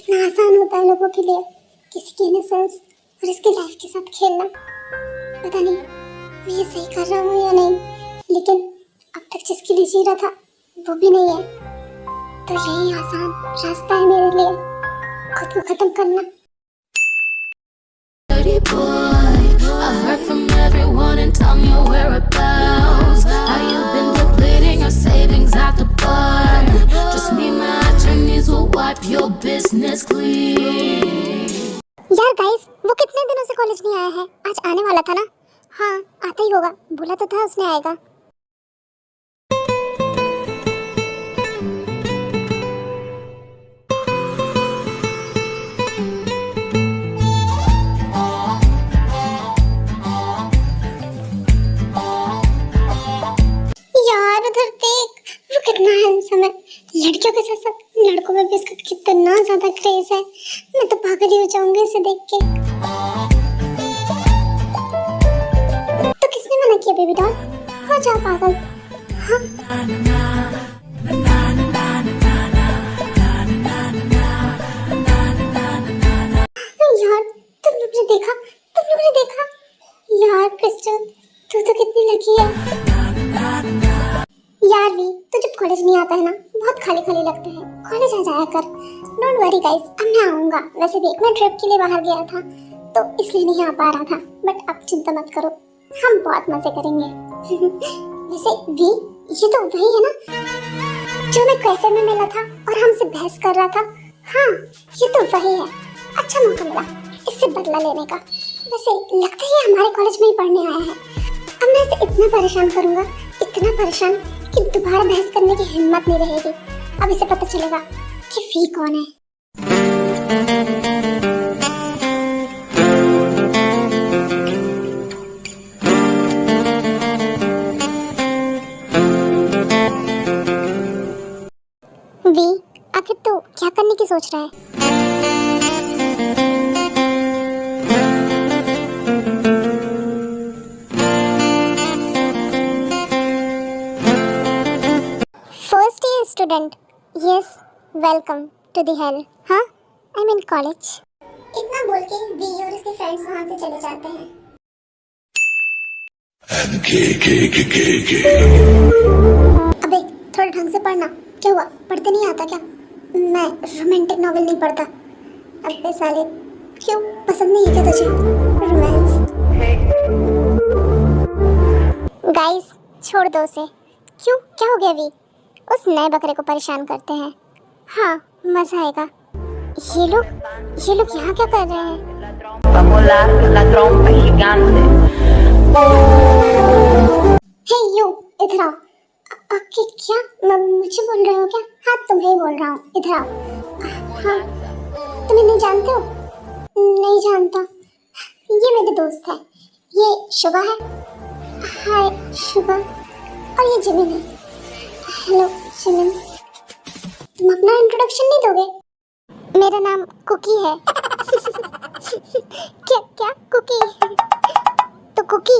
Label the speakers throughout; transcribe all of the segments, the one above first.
Speaker 1: कितना आसान होता है लोगों के लिए किसी की इनोसेंस और इसकी लाइफ के साथ खेलना। पता नहीं मैं ये सही कर रहा हूँ या नहीं, लेकिन अब तक जिसके लिए जी रहा था वो भी नहीं है, तो यही आसान रास्ता है मेरे लिए खुद को खत्म करना।
Speaker 2: Dirty boy, I heard from everyone and tell me your whereabouts. How you been depleting your savings at the bar? Just me, my attorneys will wipe your business clean.
Speaker 1: यार गाइस, वो कितने दिनों से कॉलेज नहीं आया है। आज आने वाला था ना। हाँ, आता ही होगा, बोला तो था उसने आएगा। यार उधर देख, वो कितना हैंडसम है। लड़कियों के साथ साथ लड़कों में भी इसका कितना ज्यादा क्रेज है। मैं तो पागल ही हो जाऊंगी इसे देख के। तो किसने मना किया बेबी डॉल, हो जा पागल। हाँ यार, तुम लोग ने देखा, तुम लोग ने देखा। यार क्रिस्टल, तू तो कितनी लकी है। यार भी तो जब कॉलेज नहीं आता है ना, बहुत खाली खाली लगता है। कॉलेज आ जाया कर। डोंट वरी गाइस, अब मैं आऊंगा। वैसे भी मैं ट्रिप के लिए बाहर गया था तो इसलिए नहीं आ पा रहा था, बट अब चिंता मत करो, हम बहुत मजे करेंगे। वैसे भी ये तो वही है ना जो मैं कैफे में मिला था और हमसे बहस कर रहा था। हाँ, ये तो वही है। अच्छा मौका मिला इससे बदला लेने का। वैसे लगता है हमारे कॉलेज में ही पढ़ने आया है। अब मैं इसे इतना परेशान करूंगा, इतना परेशान कि दोबारा बहस करने की हिम्मत नहीं रहेगी। अब इसे पता चलेगा कि वी कौन है। वी, आखिर तू क्या करने की सोच रहा है? First year student, yes, welcome to the hell. हाँ, आई मीन कॉलेज। इतना बोल के वी और उसके फ्रेंड्स वहां से चले जाते हैं। अबे थोड़ा ढंग से पढ़ना। क्या हुआ, पढ़ते नहीं आता क्या? मैं रोमांटिक नॉवेल नहीं पढ़ता। अबे साले, क्यों पसंद नहीं है क्या तुझे रोमांस? गाइस छोड़ दो उसे। क्यों, क्या हो गया वी? उस नए बकरे को परेशान करते हैं। हाँ, मजा आएगा। ये लोग यहाँ क्या कर रहे हैं? हे यू, इधर आओ। क्या मुझे बोल रहे हो क्या? हाँ, तुम्हें बोल रहा हूँ, इधर आओ। हाँ, तुम्हें नहीं जानते हो? नहीं जानता। ये मेरे दोस्त है, ये शुभा है। हाय शुभा। और ये जिमिन है। Hello Jimin. तुम अपना इंट्रोडक्शन नहीं दोगे? मेरा नाम कुकी है। क्या कुकी? तो कुकी,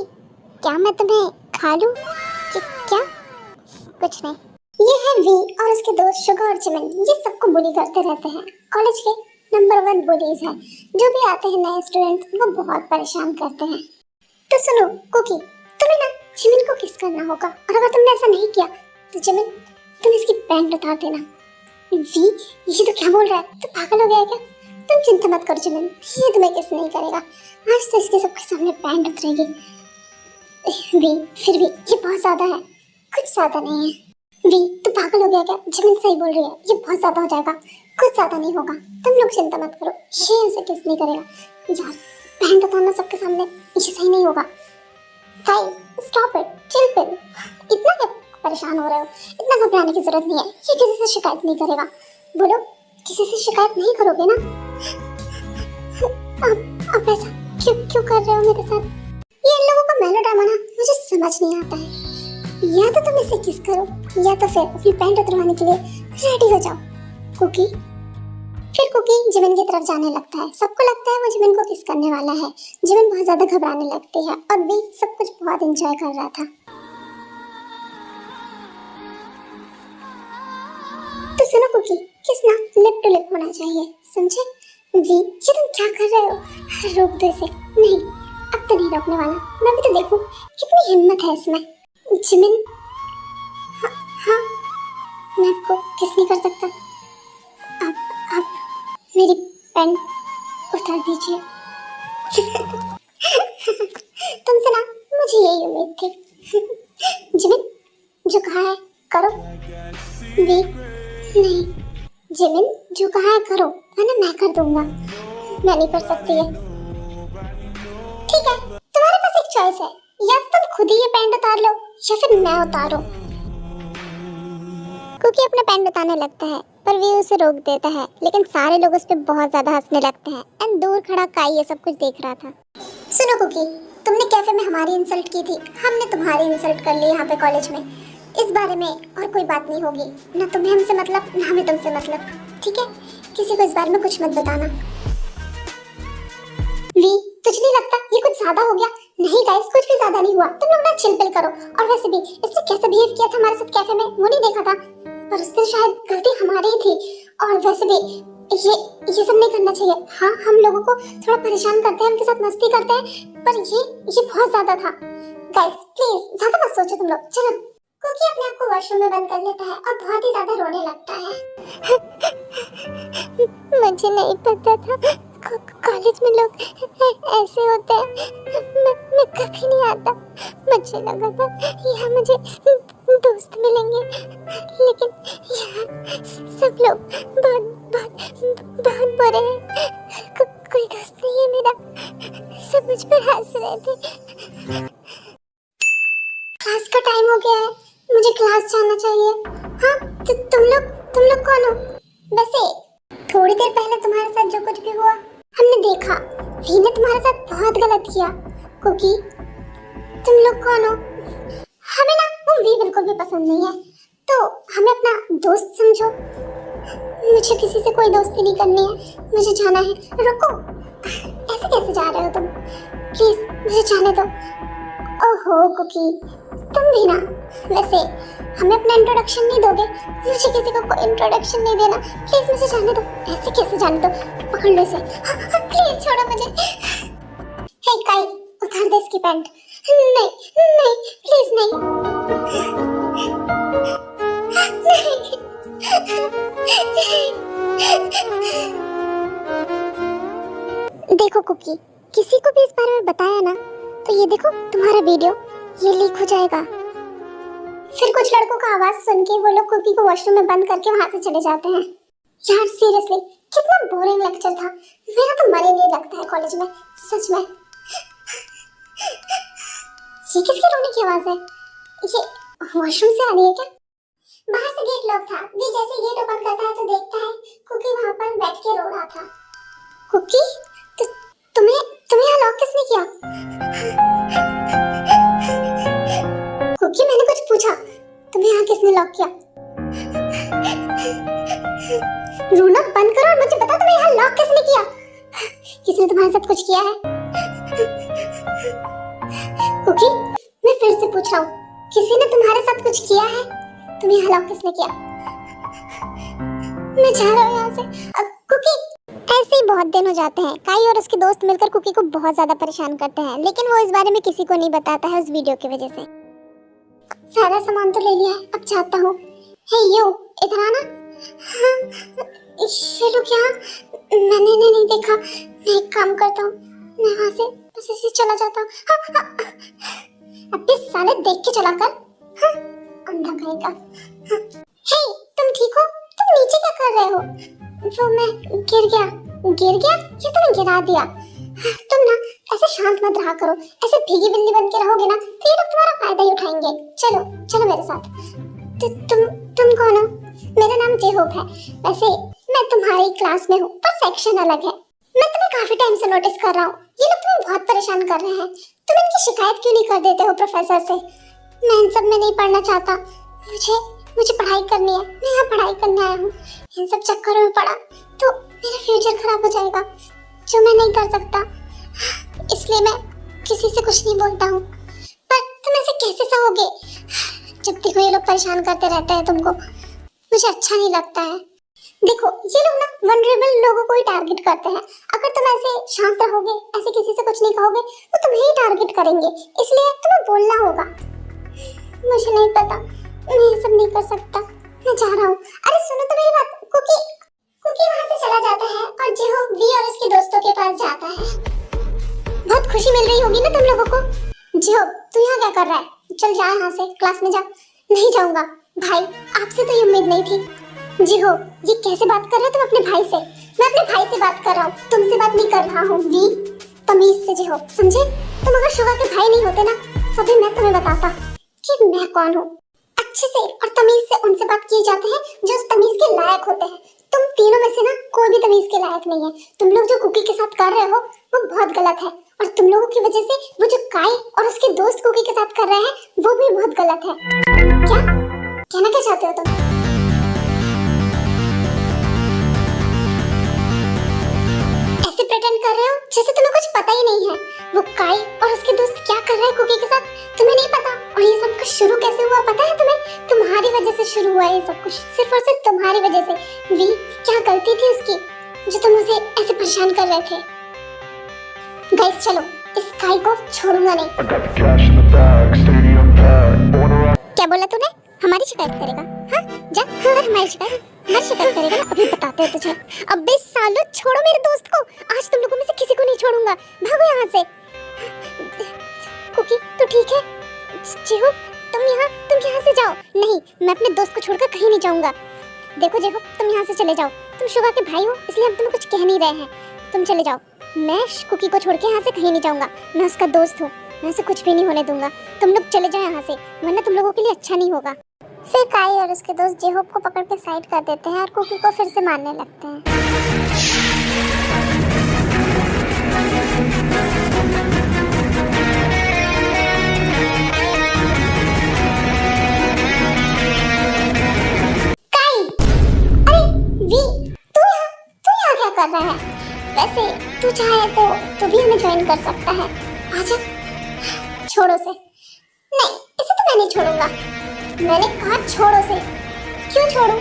Speaker 1: क्या मैं तुम्हें खा लूं? क्या? कुछ नहीं। ये है वी और उसके दोस्त शुगा और जिमिन। ये सबको बुली करते रहते हैं। कॉलेज के नंबर 1 बुलीज हैं। जो भी आते हैं नए स्टूडेंट, वो बहुत परेशान करते हैं। तो सुनो कुकी, तुम्हें ना जिमिन को किस करना होगा, और अगर तुमने ऐसा नहीं किया तो जिमिन तुम इसकी पैंट उतार देना। वी, ये तो क्या बोल रहा है? तो पागल हो गया क्या? तुम चिंता मत करो जिमिन, ये तुम्हें किस नहीं करेगा। आज तो इसके सबके सामने पैंट उतरेगी। वी, फिर भी ये बहुत ज्यादा है, कुछ ज्यादा नहीं है। वी, तू पागल हो गया क्या? जिमिन सही बोल रही है, ये बहुत ज्यादा हो जाएगा। कुछ ज्यादा नहीं होगा, तुम लोग चिंता मत करो, ये उसे किस नहीं करेगा। यार पैंट उतारना सबके सामने, ये सही नहीं होगा। Guys stop it, chill pill. इतना क्या परेशान हो रहे हो? इतना घबराने की जरूरत नहीं है, ये किसी से शिकायत नहीं करेगा। बोलो, किसी से शिकायत नहीं करोगे ना? आप ऐसा क्यों कर रहे हो मेरे साथ? ये इन लोगों का मेलोड्रामा ना मुझे समझ नहीं आता है। या तो तुम इसे किस करो, या तो फिर अपनी पैंट उतरवाने के लिए रेडी हो जाओ। कुकी, फिर कुकी जिमिन की तरफ जाने लगता है। सबको लगता है वो जिमिन को किस करने वाला है। जिमिन बहुत ज्यादा घबराने लगती है और वी सब कुछ बहुत एंजॉय कर रहा था। तो सुनो कुकी, किस ना लिप टू लिप होना चाहिए, समझे? वी, ये तुम क्या कर रहे हो? रोक दो इसे। नहीं, अब तो नहीं रोकने वाला। मैं भी तो देखूं कितनी हिम्मत है इसमें। जिमिन, हाँ, मैं आपको किस नहीं कर सकता। आप मेरी पैंट उतार दीजिए। तुमसे ना मुझे यही उम्मीद थी। जिमिन, जो कहा है करो। वी, नहीं जिमिन, जो कहा है करो, वरना मैं कर दूंगा। मैं नहीं कर सकती है। ठीक है, तुम्हारे पास एक चॉइस है, या तो तुम खुद ही ये पैंट उतार लो या फिर मैं उतारूं। कुकी अपना पैंट उतारने लगता है पर वी उसे रोक देता है, लेकिन सारे लोग उस पर बहुत ज्यादा हंसने लगते हैं। एंड दूर खड़ा काई ये सब कुछ देख रहा था। सुनो कुकी, तुमने कैफे में हमारी इंसल्ट की थी, हमने तुम्हारी इंसल्ट कर ली यहाँ पे कॉलेज में। इस बारे में और कोई बात नहीं होगी, ना तुम्हें हमसे मतलब ना हमें तुमसे मतलब, ठीक है? किसी को इस बारे में कुछ मत बताना। वी, तुझे नहीं लगता ये कुछ ज्यादा हो गया? नहीं गाइस, कुछ भी ज्यादा नहीं हुआ। तुम लोग ना चिल पिल करो। और वैसे भी इसने कैसे बिहेव किया था हमारे साथ कैफे में, वो नहीं देखा था? पर उस दिन शायद गलती हमारी ही थी। और वैसे भी ये सब नहीं करना चाहिए। हाँ, हम लोगों को थोड़ा परेशान करते हैं, उनके साथ मस्ती करते हैं, पर ये बहुत ज्यादा था। गाइस प्लीज ज्यादा मत सोचो तुम लोग। चलो, क्योंकि अपने आप को वॉशरूम में बंद कर लेता है और बहुत ही ज्यादा रोने लगता है। मुझे नहीं पता था कॉलेज में लोग ऐसे होते हैं। मैं कभी नहीं आता। मुझे लगा था यहाँ मुझे दोस्त मिलेंगे, लेकिन यहाँ सब लोग बहुत बुरे हैं। कोई दोस्त नहीं है मेरा। सब मुझ पर हंस रहे थे। क्लास का टाइम हो गया है, मुझे क्लास जाना चाहिए। हाँ, तुम लोग कौन हो? वैसे थोड़ी देर पहले तुम्हारे साथ जो कुछ भी हुआ हमने देखा। वी ने तुम्हारे साथ बहुत गलत किया। कुकी, तुम लोग कौन हो? हमें ना वो वी बिल्कुल भी पसंद नहीं है, तो हमें अपना दोस्त समझो। मुझे किसी से कोई दोस्ती नहीं करनी है, मुझे जाना है। रुको, ऐसे कैसे जा रहे हो तुम? प्लीज मुझे जाने दो। ओहो कुकी, तुम भी ना। वैसे हमें अपना इंट्रोडक्शन नहीं दोगे? मुझे किसी को कोई इंट्रोडक्शन नहीं देना। प्लीज मुझे जाने दो। ऐसे कैसे जाने दो? पकड़ लो इसे। प्लीज छोड़ो मुझे। हे काई, उतार दे इसकी पैंट। नहीं नहीं, प्लीज नहीं। देखो कुकी, किसी को भी इस बारे में बताया ना तो ये देखो तुम्हारा वीडियो ये लीक हो जाएगा। फिर कुछ लड़कों का आवाज सुन के वो लोग कुकी को वॉशरूम में बंद करके वहां से चले जाते हैं। यार सीरियसली कितना बोरिंग लेक्चर था। मेरा तो मन ही नहीं लगता है कॉलेज में, सच में। ये किसकी रोने की आवाज है? ये वॉशरूम से आ रही है क्या? बाहर से गेट लॉक था। वी जैसे गेट ओपन करता है तो देखता है कुकी वहां पर बैठ के रो रहा था। कुकी, तुम्हें यहाँ लॉक किसने किया? कुकी, मैंने कुछ पूछा। तुम्हें यहाँ किसने लॉक किया? रोना बंद करो और मुझे बता, तुम्हें यहाँ लॉक किसने किया? किसने तुम्हारे साथ कुछ किया है? कुकी, मैं फिर से पूछ रहा हूँ, किसी ने तुम्हारे साथ कुछ किया है? तुम्हें यहाँ लॉक किसने किया? मैं जा रहा हूँ यहाँ से। कुकी, ऐसे ही बहुत दिन हो जाते हैं। काई और उसके दोस्त मिलकर कुकी को बहुत ज्यादा परेशान करते हैं, लेकिन वो इस बारे में किसी को नहीं बताता है उस वीडियो की वजह से। सारा सामान तो ले लिया है, अब जाता हूँ। हे यो, इधर आना। हाँ, ये लोग यहाँ मैंने नहीं देखा। मैं एक काम करता हूँ, मैं वहाँ से बस ऐसे चला जाता हूँ। हाँ, अब भी साले देख के चला कर। हाँ, अंधा कहेगा। हाँ। हे, तुम ठीक हो? तुम नीचे क्या कर रहे हो? वो मैं गिर गया। ये तुमने गिरा दिया। तुम ना ऐसे शांत मत रहा करो। ऐसे भीगी बिल्ली बन के रहोगे ना तो ये लोग तुम्हारा फायदा ही उठाएंगे। चलो मेरे साथ। तुम कौन हो? मेरा नाम जेहोप है। वैसे मैं तुम्हारी क्लास में हूँ पर सेक्शन अलग है। मैं तुम्हें काफी टाइम से नोटिस कर रहा हूँ, ये लोग तुम्हें बहुत परेशान कर रहे हैं। तुम इनकी शिकायत क्यों नहीं कर देते हो प्रोफेसर से? मैं इन सब में नहीं पढ़ना चाहता। मुझे पढ़ाई करनी है। मैं यहाँ पढ़ाई करने आया हूँ। इन सब चक्करों में पड़ा तो मेरा फ्यूचर खराब हो जाएगा, जो मैं नहीं कर सकता। इसलिए मैं किसी से कुछ नहीं बोलता हूँ। पर तुम ऐसे कैसे सहोगे? जब देखो ये लोग परेशान करते रहते हैं तुमको। मुझे अच्छा नहीं लगता है। देखो ये लोग ना वनरेबल लोगों को ही टारगेट करते हैं। अगर तुम ऐसे शांत रहोगे, ऐसे किसी से कुछ नहीं कहोगे, तो तुम्हें ही टारगेट करेंगे। इसलिए तुम्हें बोलना होगा। मुझे नहीं पता, मैं ये सब नहीं कर सकता, मैं जा रहा हूँ। अरे सुनो तो मेरी बात। कुकी वहाँ से चला जाता है और जिहो वी और उसके दोस्तों के पास जाता है। बहुत खुशी मिल रही होगी ना तुम लोगों को। जिहो तू यहाँ क्या कर रहा है? चल जा यहाँ से, क्लास में जा। नहीं जाऊंगा भाई, आपसे तो ये उम्मीद नहीं थी। जिहो ये कैसे बात कर रहे हो तुम अपने भाई से? मैं अपने भाई से बात कर रहा हूँ, तुमसे बात नहीं कर रहा हूँ। वी तमीज से जिहो, समझे? तुम अगर शुगा के भाई नहीं होते ना, तभी मैं तुम्हें बताता कि मैं कौन हूँ। अच्छे से और तमीज से उनसे बात की जाते हैं जो उस तमीज के लायक होते हैं। तुम तीनों में से ना कोई भी तमीज के लायक नहीं है। तुम लोग जो कुकी के साथ कर रहे हो वो बहुत गलत है, और तुम लोगों की वजह से वो जो काई और उसके दोस्त कुकी के साथ कर रहे हैं वो भी बहुत गलत है। क्या कहना क्या चाहते हो तुम? ऐसे प्रेटेंड कर रहे हो जैसे तुम्हें कुछ पता ही नहीं है। वो काई और उसके दोस्त क्या कर रहे हैं कुकी के साथ तुम्हें नहीं पता। और ये सब कुछ शुरू कैसे हुआ पता है तुम्हें? तुम्हारी वजह से शुरू हुआ है ये सब कुछ, सिर्फ और सिर्फ तुम्हारी वजह से। वी क्या गलती थी उसकी जो तुम उसे ऐसे परेशान कर रहे थे? गाइस चलो, इस काई को छोड़ूंगा नहीं। क्या बोला तूने? हमारी शिकायत करेगा? हाँ जा, हाँ हमारी शिकायत करेगा ना, अभी बताते हैं तुझे। अबे सालो छोड़ो मेरे दोस्त को, आज तुम लोगों में से किसी को नहीं छोड़ूंगा। भागो यहाँ से। कुकी तू ठीक है? जिहो तुम यहाँ से जाओ। नहीं, मैं अपने दोस्त को छोड़कर कहीं नहीं जाऊंगा। देखो जिहो तुम यहाँ से चले जाओ, तुम शुगा के भाई हो इसलिए हम तुम्हें कुछ कह नहीं रहे हैं। तुम चले जाओ, मैं कुकी को छोड़ के यहाँ से कहीं नहीं जाऊंगा। मैं उसका दोस्त हूँ, मैं उसे कुछ भी नहीं होने दूंगा। तुम लोग चले जाओ यहाँ से, वरना तुम लोगों के लिए अच्छा नहीं होगा। फिर काई और उसके दोस्त जेहोप को पकड़ के साइड कर देते हैं और कुकी को फिर से मारने लगते हैं। काई, अरे वी, तू यहाँ क्या कर रहा है? वैसे तू चाहे तो तू भी हमें ज्वाइन कर सकता है। आजा, छोड़ो से। नहीं, इसे तो मैं नहीं छोड़ूंगा। मैंने कहा छोड़ो से। क्यों छोड़ूं?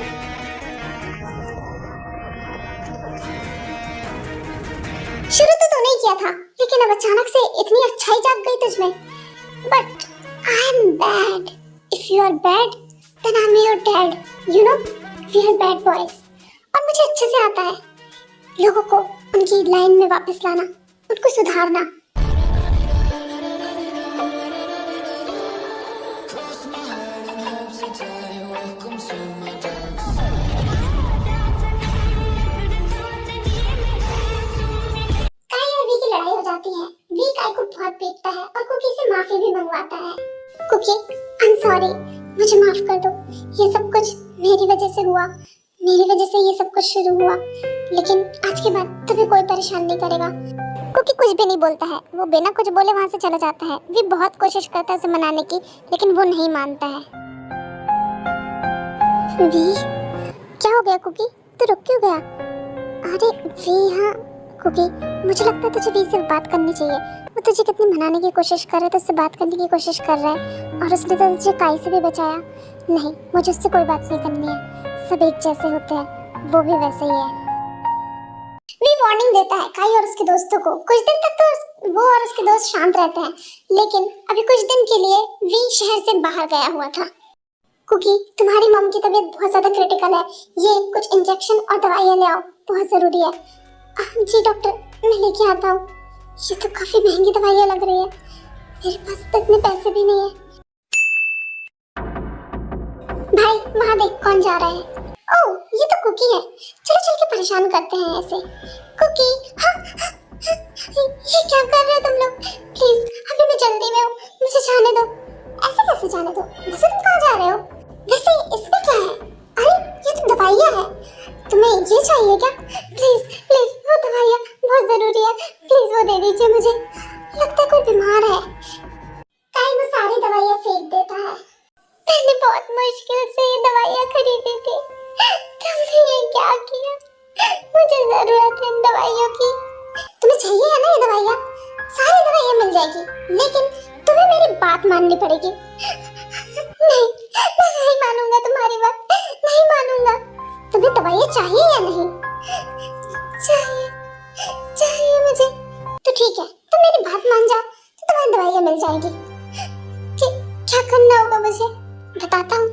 Speaker 1: शुरू तो तूने ही किया था, लेकिन अब अचानक से इतनी अच्छाई जाग गई तुझमें। But I am bad. If you are bad then I am your dad. You know we are bad boys. और मुझे अच्छे से आता है लोगों को उनकी लाइन में वापस लाना, उनको सुधारना। वी काई को बहुत पीटता है और कुकी से माफी भी मंगवाता है। कुकी आई एम सॉरी, मुझे माफ कर दो। ये सब कुछ मेरी वजह से हुआ, मेरी वजह से ये सब कुछ शुरू हुआ। लेकिन आज के बाद तुम्हें कोई परेशान नहीं करेगा। कुकी कुछ भी नहीं बोलता है, वो बिना कुछ बोले वहाँ से चला जाता है। वी बहुत कोशिश करता है उसे मनाने की, लेकिन वो नहीं मानता है। वी क्या हो गया कुकी, तू रुक क्यों गया? अरे वी हाँ कुकी, मुझे लगता है तुझे वी से बात करनी चाहिए। वो तुझे कितनी मनाने की कोशिश कर रहा है, तुझसे बात करने की कोशिश कर रहा है, और उसने तो तुझे काई से भी बचाया। नहीं, मुझे उससे कोई बात नहीं करनी है। सब एक जैसे होते हैं, वो भी वैसे ही है। वी वार्निंग देता है काई और उसके दोस्तों को। कुछ दिन तक तो वो और उसके दोस्त शांत रहते हैं, लेकिन अभी कुछ दिन के लिए वी शहर से बाहर गया हुआ था। कुकी तुम्हारी मम की तबीयत बहुत ज्यादा क्रिटिकल है, ये कुछ इंजेक्शन और दवाइयाँ ले आओ, बहुत जरूरी है। जी डॉक्टर, मैं लेके आता हूँ। ये तो काफी महंगी दवाइयाँ लग रही है, मेरे पास तो इतने पैसे भी नहीं है। भाई वहाँ देख कौन जा रहा है। ओह ये तो कुकी है, चलो चल के परेशान करते हैं ऐसे। कुकी हाँ, ये क्या कर रहे हो तुम लोग? प्लीज अभी मैं जल्दी में हूँ, मुझे जाने दो। ऐसे कैसे जाने दो? वैसे तुम कहाँ जा रहे हो? वैसे इसमें क्या है? अरे ये तो दवाइयाँ है, तुम्हें ये चाहिए क्या? प्लीज प्लीज वो दवाइयाँ बहुत जरूरी है, प्लीज वो दे दीजिए मुझे। लगता है कोई बीमार है। काई वो सारी दवाइयाँ फेंक देता है। मैंने बहुत मुश्किल से ये दवाइयाँ खरीदी थी, तुमने ये क्या किया? मुझे जरूरत है इन दवाइयों की। तुम्हें चाहिए है ना ये दवाइयाँ? सारी दवाइयाँ मिल जाएगी, लेकिन तुम्हें मेरी बात माननी पड़ेगी। नहीं, मैं नहीं मानूंगा तुम्हारी बात, नहीं मानूंगा। तुम्हें दवाइयाँ चाहिए या मुझे, बताता हूँ।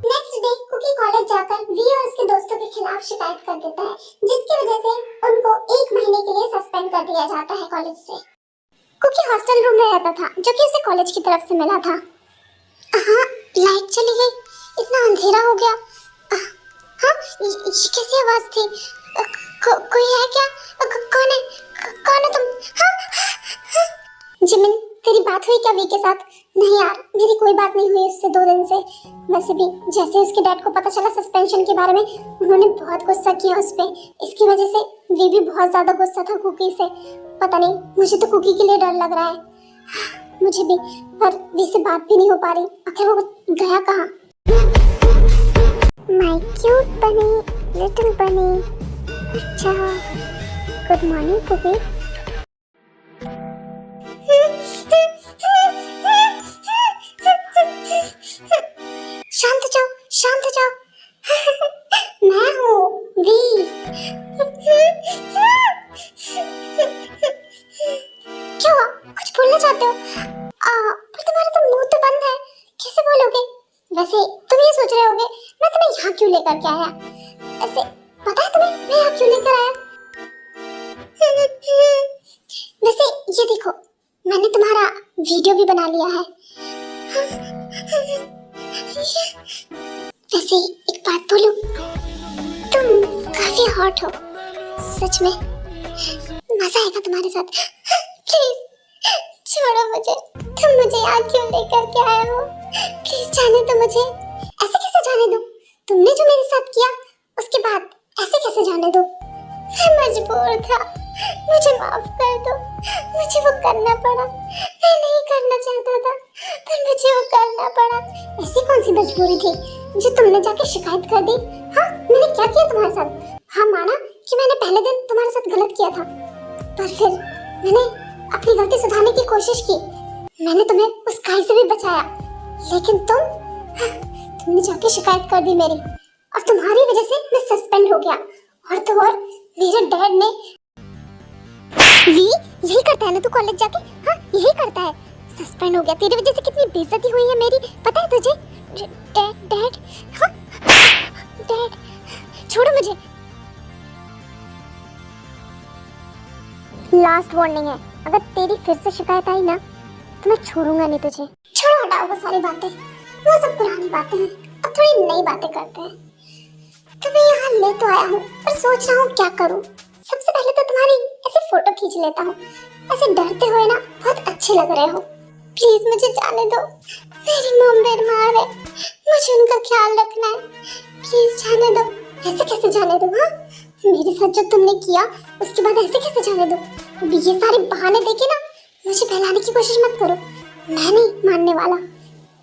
Speaker 1: नेक्स्ट डे कुकी कॉलेज जाकर वी और उसके दोस्तों के खिलाफ शिकायत कर देता है, जिसकी वजह से उनको 1 महीने के लिए सस्पेंड कर दिया जाता है कॉलेज से। कुकी हॉस्टल रूम में रहता था, जो कि उसे कॉलेज की तरफ से मिला था। हाँ, लाइट चली गई, इतना अंधेरा हो गया। हाँ, ये कैसी आवाज थी? कोई है क्या? कौन है? कौन हो तुम? हाँ, हाँ। जिमिन, तेरी बात हुई क्या वी के साथ? नहीं यार, मेरी कोई बात नहीं हुई उससे 2 दिन से। वैसे भी जैसे उसके डैड को पता चला सस्पेंशन के बारे में, उन्होंने बहुत गुस्सा किया उस पे। इसकी वजह से वी भी बहुत ज्यादा गुस्सा था कुकी से। पता नहीं, मुझे तो कुकी के लिए डर लग रहा है। मुझे भी, पर वी से बात भी नहीं हो पा रही। आखिर वो गया कहाँ? माय क्यूट बनी, लिटिल बनी। अच्छा, गुड मॉर्निंग कुकी। शांत जाओ, शांत जाओ। मैं हूँ वी। क्या हुआ? कुछ बोलना चाहते हो? पर तुम्हारा तो मुंह तो बंद है, कैसे बोलोगे? वैसे तुम ये सोच रहे होगे मैं तुम्हें यहाँ क्यों लेकर के आया? ऐसे पता है तुम्हें मैं यहाँ क्यों लेकर आया? वैसे ये देखो, मैंने तुम्हारा वीडियो भी बना लिया है। वैसे एक बात बोलूं, तुम काफी हॉट हो, सच में मजा आएगा तुम्हारे साथ। प्लीज छोड़ो मुझे, तुम मुझे यहाँ क्यों लेकर के आए हो? प्लीज जाने दो मुझे। ऐसे कैसे जाने दो? तुमने जो मेरे साथ किया उसके बाद ऐसे कैसे जाने दो? मैं मजबूर था, मुझे माफ कर दो। मुझे वो करना पड़ा, मैं नहीं करना चाहता था, पर मुझे वो करना पड़ा। ऐसी कौन सी मजबूरी थी जो तुमने जाके शिकायत कर दी? हाँ, मैंने क्या किया तुम्हारे साथ? हाँ, माना कि मैंने पहले दिन तुम्हारे साथ गलत किया था, पर फिर मैंने अपनी गलती सुधारने की कोशिश की। मैंने तुम्हें उस गाय से भी बचाया, लेकिन तुमने जाके शिकायत कर दी मेरी, और तुम्हारी वजह से मैं सस्पेंड हो गया। और तो और मेरे डैड ने वी यही करता है ना तू कॉलेज जाके? हाँ, यही करता है। सस्पेंड हो गया तेरी वजह से। कितनी बेइज्जती हुई है मेरी, पता है तुझे? डैड, हाँ, डैड, छोड़ो मुझे। लास्ट वार्निंग है, अगर तेरी फिर से शिकायत आई ना तो मैं छोड़ूंगा नहीं तुझे। छोड़ो, हटाओ वो सारी बातें, वो सब पुरानी बातें हैं। अब थोड़ी नई बातें करते हैं। तुम्हें यहाँ ले तो आया हूँ, पर सोच रहा हूँ क्या करूँ। सबसे पहले तो तुम्हारी ऐसे फोटो खींच लेता हूँ। ऐसे डरते हुए ना बहुत अच्छे लग रहे हो। प्लीज मुझे जाने दो, मेरी मम्मी बीमार है, मुझे उनका ख्याल रखना है। प्लीज जाने दो। ऐसे कैसे जाने दो? हाँ, मेरे साथ जो तुमने किया उसके बाद ऐसे कैसे जाने दो? अभी ये सारे बहाने देके ना मुझे बहलाने की कोशिश मत करो। मैं नहीं मानने वाला,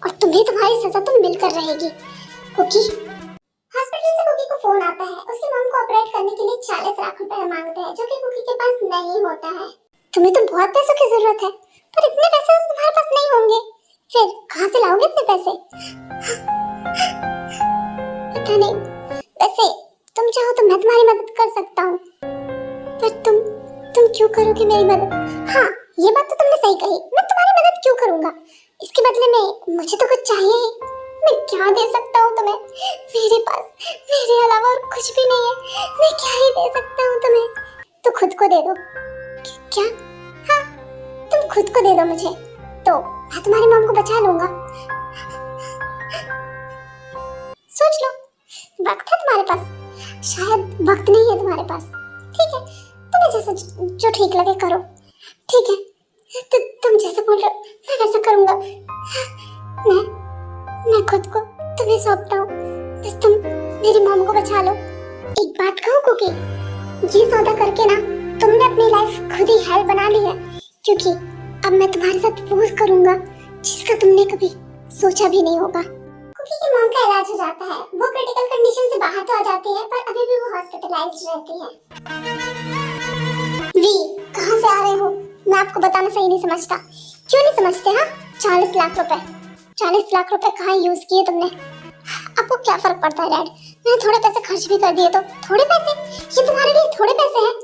Speaker 1: और तुम्हें तुम्हारी सजा तो मिलकर रहेगी। कुकी, हॉस्पिटल से कुकी को फोन आता है। उसकी मॉम को ऑपरेट करने के लिए 40 लाख रुपए मांगते हैं, जो कि कुकी के पास नहीं होता है। तुम्हें तो बहुत पैसों की जरूरत है, पर इतने पैसे तुम्हारे पास नहीं होंगे। फिर कहाँ से लाओगे इतने पैसे? पता नहीं। वैसे तुम चाहो तो मैं तुम्हारी मदद कर सकता हूँ, पर तुम क्यों करोगे मेरी मदद? हाँ, ये बात तो तुमने सही कही। मैं तुम्हारी मदद क्यों करूँगा? इसके बदले में मुझे तो कुछ चाहिए। मैं क्या दे सकता हूँ तुम्हें? मेरे पास मेरे अलावा और कुछ भी नहीं है। मैं क्या ही दे सकता हूँ तुम्हें? तो खुद को दे दो। क्या? हाँ, तुम खुद को दे दो मुझे, तो मैं तुम्हारी मॉम को बचा लूंगा। सोच लो, वक्त है तुम्हारे पास? शायद वक्त नहीं है तुम्हारे पास। ठीक है, तुम्हें जैसा जो ठीक लगे करो। ठीक है, तो तुम जैसे बोल रहे हो मैं वैसा करूंगा। मैं खुद को तुम्हें सौंपता हूँ, बस तुम मेरी मॉम को बचा लो। एक बात कहूँ कुकी, ये सौदा करके ना तुमने अपनी लाइफ खुद ही हेल बना ली है, क्योंकि अब मैं तुम्हारे साथ वो करूंगा जिसका तुमने कभी सोचा भी नहीं होगा। कुकी की मॉम का इलाज हो जाता है। वो क्रिटिकल कंडीशन से बाहर तो आ जाती है, पर अभी भी वो हॉस्पिटलाइज्ड रहती है। वी, कहाँ से आ रहे हो? मैं आपको बताना सही नहीं समझता। क्यों नहीं समझते? हाँ, 40 लाख रुपए, 40 लाख रुपए कहाँ यूज किए तुमने? आपको क्या फर्क पड़ता है डैड? मैंने थोड़े पैसे खर्च भी कर दिए तो थोड़े पैसे, ये तुम्हारे लिए थोड़े पैसे हैं।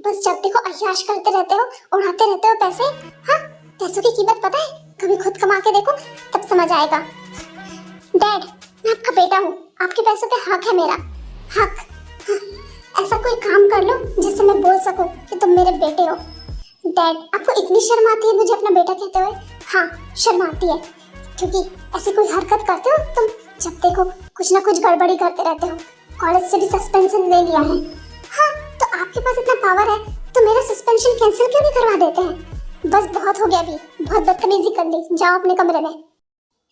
Speaker 1: बस जब देखो अय्याश करते रहते हो, उड़ाते रहते हो पैसे। हाँ, पैसों की कीमत पता है? कभी खुद कमा के देखो, तब समझ आएगा। डैड, मैं आपका बेटा हूँ, आपके पैसों पे हक है मेरा, हक। हाँ, ऐसा कोई काम कर लो जिससे मैं बोल सकूं कि तुम मेरे बेटे हो। डैड, आपको इतनी शर्म आती है मुझे अपना बेटा कहते हुए? हाँ, शर्म आती है, क्योंकि ऐसी कोई हरकत करते हो तुम, जब देखो कुछ ना कुछ गड़बड़ी करते रहते हो। कॉलेज से भी सस्पेंशन ले लिया है। हाँ, तो आपके पास इतना पावर है तो मेरा सस्पेंशन कैंसिल क्यों नहीं करवा देते हैं? बस बहुत हो गया अभी, बहुत बदतमीजी कर ली, जाओ अपने कमरे में।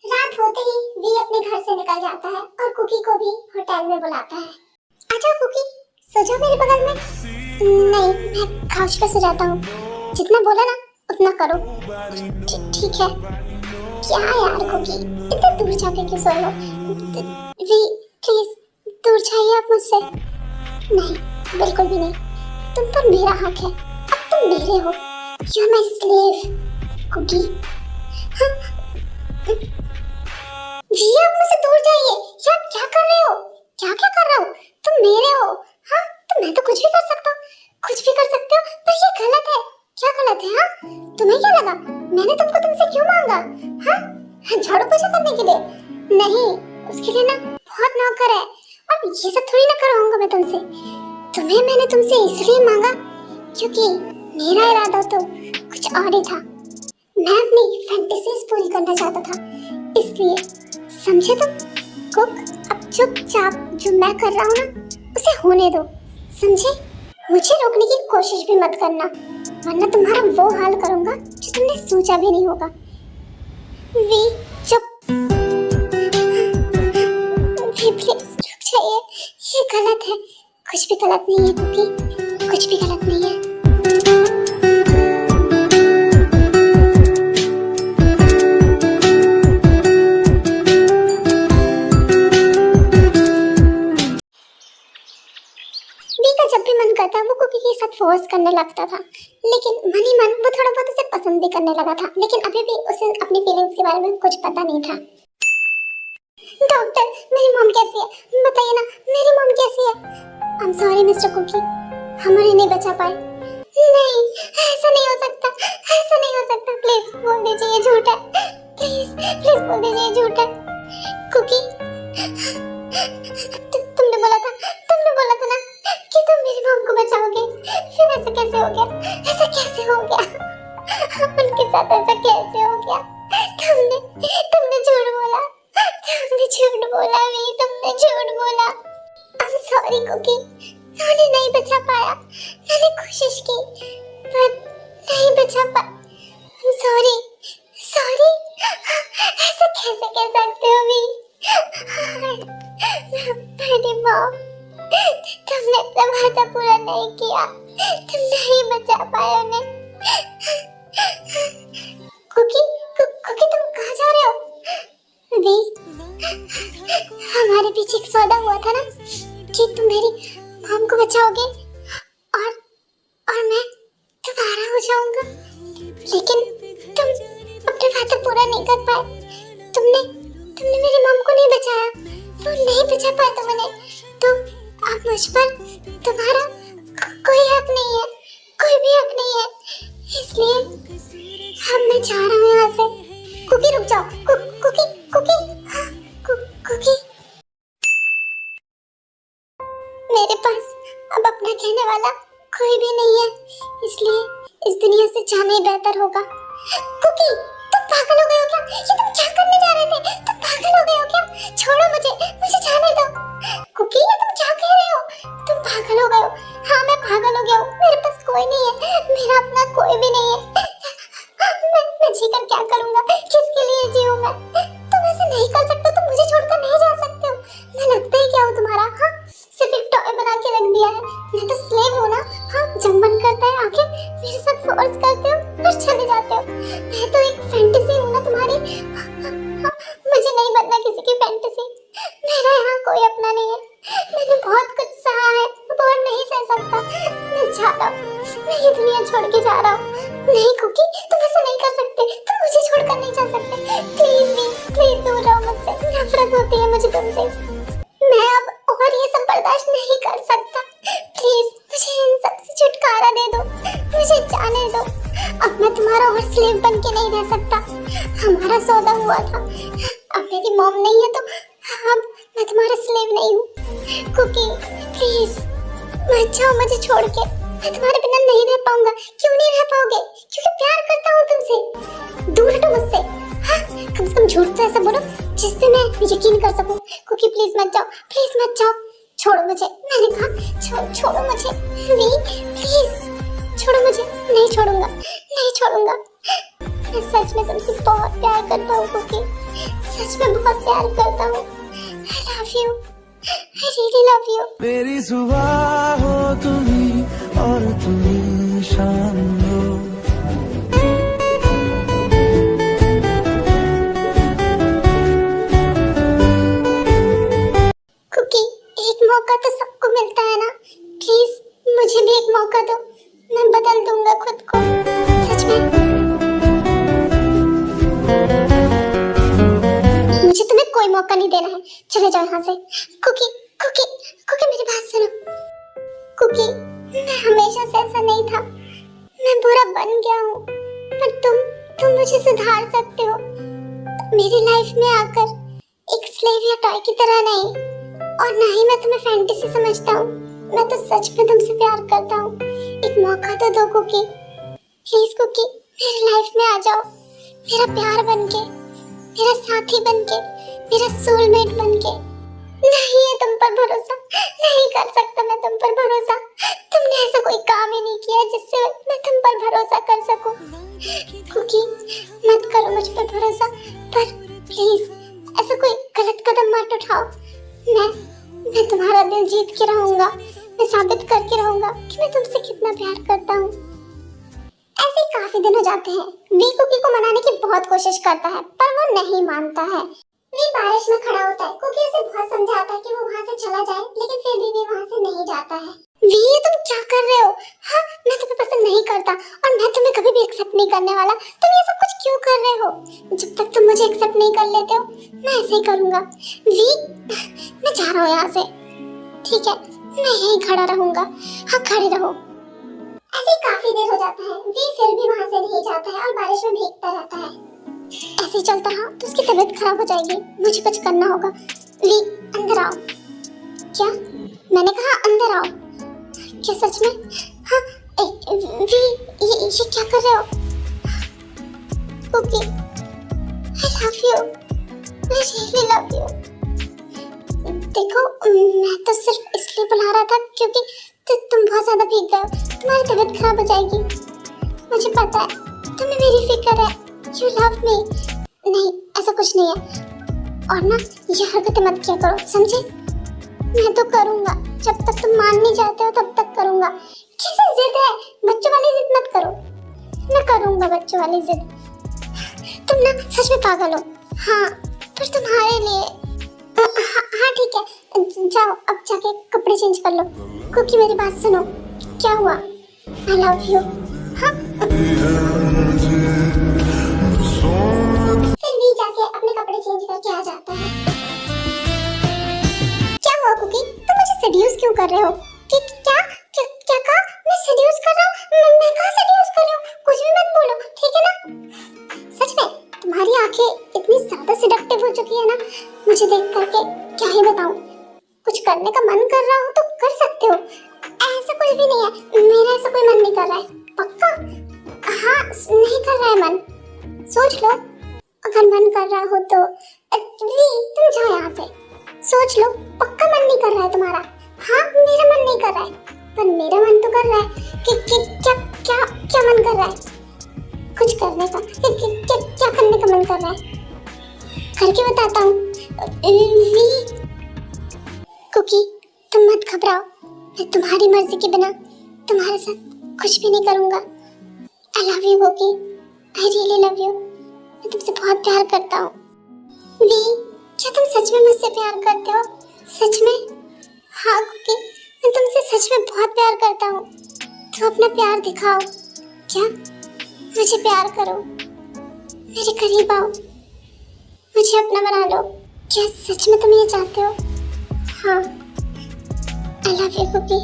Speaker 1: रात होते ही वी अपने घर से निकल जाता है और कुकी को भी होटल में बुलाता है। अच्छा कुकी, सो जाओ मेरे बगल में। नहीं, मैं काउच पे सो जाता हूँ, जितना बोला ना उतना करो। ठीक है। क्या यार कुकी, इतना दूर जाके क्यों सो रहे हो? वी प्लीज दूर जाइए आप मुझसे। नहीं, बिल्कुल भी नहीं, तुम पर मेरा हक है, अब तुम मेरे हो। You are my slave Kookie. हाँ, वी आप मुझसे दूर जाइए। यार क्या कर रहे हो? क्या क्या कर रहा हूँ? तुम मेरे हो। हाँ, तो मैं तो कुछ भी कर सकता हूँ, कुछ भी कर सकते हो, पर ये गलत है। क्या गलत है? हाँ, तुम्हें क्या लगा मैंने तुमको तुमसे क्यों मांगा? हाँ, झाड़ू पोछा करने के लिए? नहीं, उसके लिए ना बहुत नौकर है, और ये सब थोड़ी ना करवाऊंगा मैं तुमसे। तुम्हें मैंने तुमसे इसलिए मांगा क्योंकि मेरा इरादा तो कुछ और ही था। मैं अपनी फैंटेसीज पूरी करना चाहता था, इसलिए समझे तुम? कुक, अब चुपचाप जो मैं कर रहा हूँ ना उसे होने दो, समझे? मुझे रोकने की कोशिश भी मत करना, वरना तुम्हारा वो हाल करूंगा जो तुमने सोचा भी नहीं होगा। वी चुप। वी प्लीज रुक जाइए, ये गलत है। कुछ भी गलत नहीं है कुकी, कुछ भी गलत नहीं है। जब भी मन करता वो कुकी के साथ फोर्स करने लगता था, लेकिन मन ही मन वो थोड़ा बहुत उसे पसंद भी करने लगा था, लेकिन अभी भी उसे अपनी फीलिंग्स के बारे में कुछ पता नहीं था। डॉक्टर, मेरी मॉम कैसी है? बताइए ना, मेरी मॉम कैसी है? I am sorry mister Kookie, हम उन्हें नहीं बचा पाए। नहीं, ऐसा नहीं हो सकता, ऐसा नहीं हो सकता। प्लीज बोल दीजिए ये झूठ है, प्लीज प्लीज बोल दीजिए ये झूठ है। कुकी, तुमने बोला था ना कि तुम मेरी मॉम को बचाओगे, फिर ऐसा कैसे हो गया? ऐसा कैसे हो गया? उनके साथ ऐसा कैसे हो गया? तुमने झूठ बोला, तुमने झूठ बोला भी, तुमने झूठ बोला। आई एम सॉरी कुकी, मैं उन्हें नहीं बचा पाया, मैंने कोशिश की पर नहीं बचा पाया। आई एम सॉरी, सॉरी, ऐसा कैसे कह सकते हो भी? मेरी मॉम, तुमने अपना वादा पूरा नहीं किया, तुम नहीं बचा पाए उन्हें। कुकी, कुकी तुम कहाँ जा रहे हो? वी, हमारे बीच एक सौदा हुआ था ना कि तुम मेरी मॉम को बचाओगे और मैं तुम्हारा हो जाऊंगा, लेकिन तुम अपने वादा पूरा नहीं कर पाए। तुमने मेरी मॉम को नहीं बचाया, वो नहीं बचा पाए तुमने, तो अब मुझ पर तुम्हारा कोई हक नहीं है, कोई भी हक नहीं है, इसलिए अब मैं जा रहा हूँ यहाँ से। कुकी रुक जाओ, कुकी, हाँ, कुकी। मेरे पास अब अपना कहने वाला कोई भी नहीं है, इसलिए इस दुनिया से जाना ही बेहतर होगा। कुकी, तुम पागल हो गए हो क्या? ये तुम क्या करने जा रहे थे? तुम पागल हो गए हो क्या? छोड़ो मुझे जाने दो। कुकी, ये तुम क्या कह रहे हो? तुम पागल हो गए हो? हाँ, मैं पागल हो गया हूँ, मेरे पास कोई नहीं है, मेरा अपना कोई भी नहीं है। मैं जीकर क्या करूँगा? किसके लिए जीऊँ मैं? तुम ऐसे नहीं कर सकते, तुम मुझे छोड़कर नहीं जा सकते हो। मैं लगता ही क्या हूँ तुम्हारा? हाँ, सिर्फ एक टॉय बना के रख दिया है, मैं तो स्लेव हूँ ना। हाँ, जब मन करता है आके मेरे साथ फोर्स करते हो और चले जाते हो। मैं तो एक फैंटेसी हूँ ना तुम्हारी। हाँ, मुझे नहीं बनना किसी की फैंटेसी, मेरा यहाँ कोई अपना नहीं है। मैंने बहुत कुछ सहा है, और नहीं सह सकता। मैं जा रहा हूँ, मैं ये दुनिया छोड़ के जा रहा हूँ। नहीं कुकी, तुम ऐसा नहीं कर सकते, तुम मुझे छोड़कर नहीं जा सकते। प्लीज दूर रहो मुझसे, नफरत होती है मुझे तुमसे। मैं अब और ये सब बर्दाश्त नहीं कर सकता। प्लीज मुझे इन सब से छुटकारा दे दो, मुझे जाने दो। अब मैं तुम्हारा और स्लेव बन के नहीं रह सकता। हमारा सौदा हुआ था, अब आप मेरी मॉम नहीं है तो अब मैं तुम्हारा स्लेव नहीं हूँ। कुकी प्लीज मत जाओ मुझे छोड़ के, मैं तुम्हारे बिना नहीं रह पाऊंगा। क्यों नहीं रह पाओगे? क्योंकि प्यार करता हूँ तुमसे। दूर हटो मुझसे। हाँ कम से कम झूठ तो ऐसा बोलो जिस पे मैं यकीन कर सकूं। कुकी प्लीज मत जाओ, प्लीज मत जाओ, छोड़ो मुझे। मैंने कहा छोड़ो मुझे। वी प्लीज छोड़ो मुझे। नहीं छोड़ूंगा, नहीं छोड़ूंगा। मैं सच में तुमसे बहुत प्यार करता हूँ कुकी, सच में बहुत प्यार करता हूँ। I love you, I really love you।
Speaker 3: मेरी सुबह हो तुम्ही और तुम्ही शाम हो।
Speaker 1: कुकी एक मौका तो सबको मिलता है ना, प्लीज मुझे भी एक मौका दो, मैं बदल दूंगा खुद को सच में। मुझे तुम्हें कोई मौका नहीं देना है, चले जाओ यहाँ से। कुकी कुकी कुकी मेरी बात सुनो। कुकी मैं हमेशा से ऐसा नहीं था, मैं बुरा बन गया हूँ, पर तुम मुझे सुधार सकते हो। मेरी लाइफ में आकर एक स्लेव या टॉय की तरह नहीं, और ना ही मैं तुम्हें फैंटेसी समझता हूँ। मैं तो सच में तुमसे प्यार करता हूँ। एक मौका तो दो कुकी, प्लीज कुकी मेरी लाइफ में आ जाओ, मेरा प्यार बनके, मेरा साथी बनके, मेरा सोलमेट बनके। नहीं है तुम पर भरोसा, नहीं कर सकता मैं तुम पर भरोसा। तुमने ऐसा कोई काम ही नहीं किया जिससे मैं तुम पर भरोसा कर सकूं। कुकी मत करो मुझ पर भरोसा, पर प्लीज ऐसा कोई गलत कदम मत उठाओ। मैं तुम्हारा दिल जीत के रहूंगा, मैं साबित करके रहूंगा कि मैं तुमसे कितना प्यार करता हूँ। ऐसे काफी दिन हो जाते हैं, वी कुकी को मनाने की बहुत कोशिश करता है पर वो नहीं मानता है। वी बारिश में खड़ा होता है, कुकी उसे बहुत समझाता है कि वो वहाँ से चला जाए, लेकिन फिर भी वहाँ से नहीं जाता है। वी तुम क्या कर रहे हो? हाँ मैं तुम्हें पसंद नहीं करता और मैं तुम्हें कभी भी एक्सेप्ट नहीं करने वाला। तुम ये सब कुछ क्यों कर रहे हो? जब तक तुम मुझे एक्सेप्ट नहीं कर लेते हो मैं ऐसे ही करूंगा। वी मैं जा रहा हूँ यहाँ से, ठीक है मैं यहीं खड़ा रहूंगा। हाँ खड़े रहो। ऐसे काफी देर हो जाता है, वी फिर भी वहाँ से नहीं जाता है और बारिश में भीगता रहता है। ऐसे चलता रहा तो उसकी तबीयत खराब हो जाएगी, मुझे कुछ करना होगा। वी अंदर आओ। क्या? मैंने कहा अंदर आओ। क्या सच में? हाँ वी ये क्या कर रहे हो? Kookie I love you, I really love you। देखो मैं तो सिर्फ इसलिए बुला रहा था क्योंकि तुम बहुत ज्यादा भीग गए हो, तुम्हारी तबीयत खराब हो जाएगी। मुझे पता है तुम्हें मेरी फिक्र है, you love me। नहीं ऐसा कुछ नहीं है, और ना ये हरकतें मत किया करो समझे? मैं तो करूंगा, जब तक तुम मान नहीं जाते हो तब तक करूंगा। कैसी जिद है? बच्चों वाली जिद मत करो। मैं करूंगा बच्चों वाली जिद। तुम ना सच में पागल हो। हाँ पर तुम्हारे लिए। हाँ ठीक है जाओ अब जाके कपड़े चेंज कर लो। कुकी मेरी बात सुनो, क्या हुआ? I love you। हाँ फिर भी जाके अपने कपड़े चेंज करके आ जाता है। क्या हुआ कुकी? तुम मुझे सेड्यूस क्यों कर रहे हो? क्या क्या क्या कहा? मैं सेड्यूस कर रहा हूँ? मैं कहाँ सेड्यूस कर रहा हूँ? कुछ भी मत बोलो ठीक है ना? सच में तुम्हारी आंखें इतनी ज्यादा सिडक्टिव हो चुकी है ना, मुझे देख करके क्या ही बताऊं। कुछ करने का मन कर रहा हो तो कर सकते हो, ऐसा कुछ भी नहीं है। मेरा ऐसा कोई मन नहीं कर रहा है। पक्का? हाँ नहीं कर रहा है मन, सोच लो। अगर मन कर रहा हो तो तुम जाओ यहाँ से, सोच लो। पक्का मन नहीं कर रहा है तुम्हारा? हाँ मेरा मन नहीं कर रहा है, पर मेरा मन तो कर रहा है। कि क्या क्या क्या मन कर रहा है? कुछ करने का। क्या करने का मन कर रहा है? करके बताता हूँ। कुकी तुम मत घबराओ, मैं तुम्हारी मर्जी के बिना तुम्हारे साथ कुछ भी नहीं करूँगा। I love you Kookie, I really love you। मैं तुमसे बहुत प्यार करता हूँ। वी क्या तुम सच में मुझसे प्यार करते हो? सच में? हाँ कुकी मैं तुमसे सच में बहुत प्यार करता हूँ। तो अपना प्यार दिखाओ। क्या? मुझे प्यार करो, मेरे करीब आओ, मुझे अपना बना लो। क्या सच में तुम ये चाहते हो? हाँ I love you Kookie,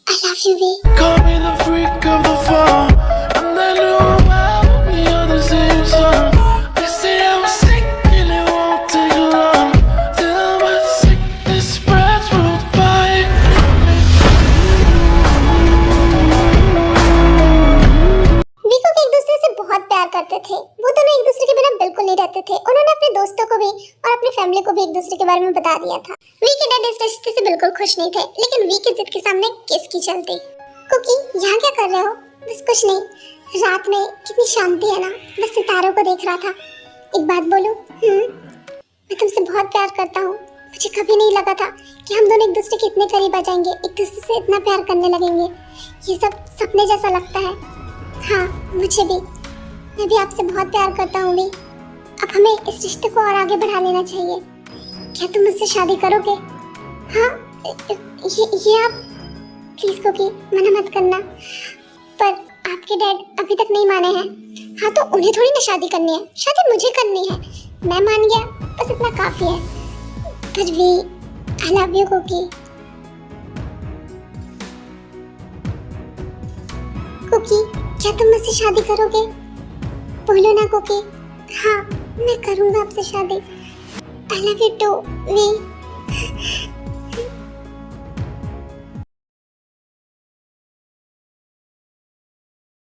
Speaker 1: I love you V.
Speaker 3: Call me the freak of the fall, and then you and me are the same song. They say I'm sick and it won't take
Speaker 1: और अपनी family को भी एक दूसरे के बारे में बता दिया था। वी के डैड इस रिश्ते से बिल्कुल खुश नहीं थे, लेकिन वी की जिद के सामने किसकी चलती। कुकी यहाँ क्या कर रहे हो? बस कुछ नहीं, रात में कितनी शांति है ना, बस सितारों को देख रहा था। एक बात बोलूं? मैं तुमसे बहुत प्यार करता हूँ। मुझे कभी नहीं लगा था कि हम दोनों एक दूसरे के इतने करीब आ जाएंगे, एक दूसरे से इतना प्यार करने लगेंगे। ये सब सपने जैसा लगता है। हाँ मुझे भी, मैं भी आपसे बहुत प्यार करता हूँ वी। अब हमें इस रिश्ते को और आगे बढ़ा लेना चाहिए। क्या तुम मुझसे शादी करोगे? हाँ ये आप प्लीज कुकी मना मत करना। पर आपके डैड अभी तक नहीं माने हैं। हाँ तो उन्हें थोड़ी ना शादी करनी है, शादी मुझे करनी है। मैं मान गया, बस इतना काफी है। पर V I love you Kookie. Kookie क्या तुम मुझसे शादी करोगे? बोलो ना कुकी। हाँ मैं करूँगा आपसे शादी। I love you too we.